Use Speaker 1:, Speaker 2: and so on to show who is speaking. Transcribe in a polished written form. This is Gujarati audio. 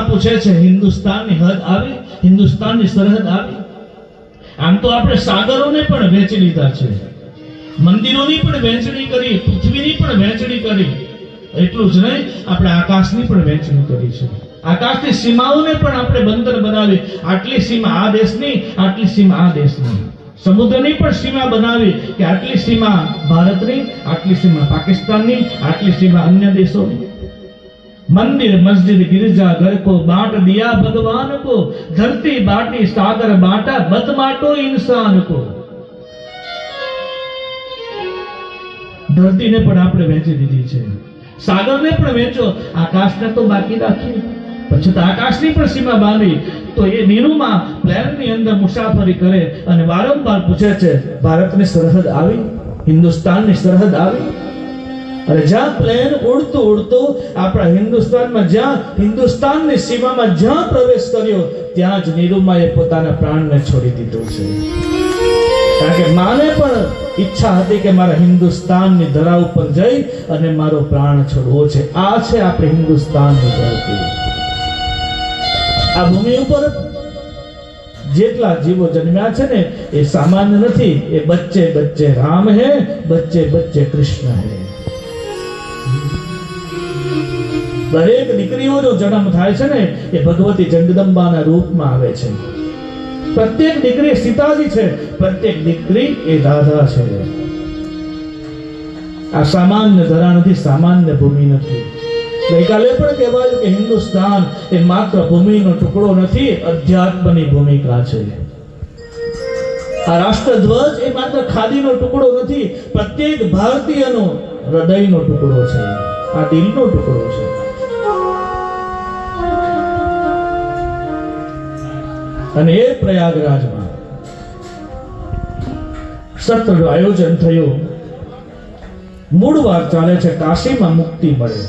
Speaker 1: માં પૂછે છે, હિન્દુસ્તાનની હદ આવી, હિન્દુસ્તાનની સરહદ આવી? આમ તો આપણે સાગરોને પણ વહેંચી લીધા છે, મંદિરોની પણ વહેંચણી કરી, પૃથ્વીની પણ વહેંચણી કરી, એટલું જ નહીં આપણે આકાશની પણ વહેંચણી કરી છે. આકાશની સીમાઓને પણ આપણે બંદર બનાવી, આટલી સીમા આ દેશની, આટલી સીમા આ દેશની. સમુદ્રની પણ સીમા બનાવી કે આટલી સીમા ભારતની, આટલી સીમા પાકિસ્તાનની, આટલી સીમા અન્ય દેશોની. मंदिर मस्जिद गिरजा घर को बांट दिया भगवान को, धरती बांटी सागर बांटा, मत बांटो इंसान को. ધરતીને પણ આપણે વહેંચી દીધી છે, સાગરને પણ વહેંચો, આકાશને તો બાકી રાખી, પછી તો આકાશની પણ સીમા બાંધી. તો એ નીરુમાં પ્લેનની અંદર મુસાફરી કરે અને વારંવાર પૂછે છે, ભારતની સરહદ આવી, હિન્દુસ્તાનની સરહદ આવી? અને જ્યાં પ્લેન ઉડતું ઉડતું આપણા હિન્દુસ્તાનમાં, જ્યાં હિન્દુસ્તાનની સીમામાં જ્યાં પ્રવેશ કર્યો, ત્યાં જ નીરુમાએ પોતાના પ્રાણને છોડી દીધો છે. કારણ કે માને પણ ઈચ્છા હતી કે મારા હિન્દુસ્તાનની ધરા ઉપર જઈ અને મારો પ્રાણ છોડવો છે. આ છે આપણે હિન્દુસ્તાનની ધરતી. આ ભૂમિ ઉપર જેટલા જીવો જન્મ્યા છે ને એ સામાન્ય નથી. એ બચ્ચે બચ્ચે રામ હે, બચ્ચે બચ્ચે કૃષ્ણ હે. દરેક દીકરીઓનો જન્મ થાય છે ને એ ભગવતી જગદંબાના રૂપમાં આવે છે. પ્રત્યેક દીકરી સીતાજી છે, પ્રત્યેક દીકરી એ રાધા છે. આ સામાન્ય ધરા નથી, સામાન્ય ભૂમિ નથી. ગઈકાલે પણ કહેવાયું કે હિન્દુસ્તાન એ માત્ર ભૂમિનો ટુકડો નથી, અધ્યાત્મની ભૂમિકા છે. આ રાષ્ટ્રધ્વજ એ માત્ર ખાદીનો ટુકડો નથી, પ્રત્યેક ભારતીયનો હૃદયનો ટુકડો છે, આ દિલનો ટુકડો છે. અને એ પ્રયાગરાજમાં સત્રનું આયોજન થયું. મૂળ વાત ચાલે છે કાશીમાં મુક્તિ મળે.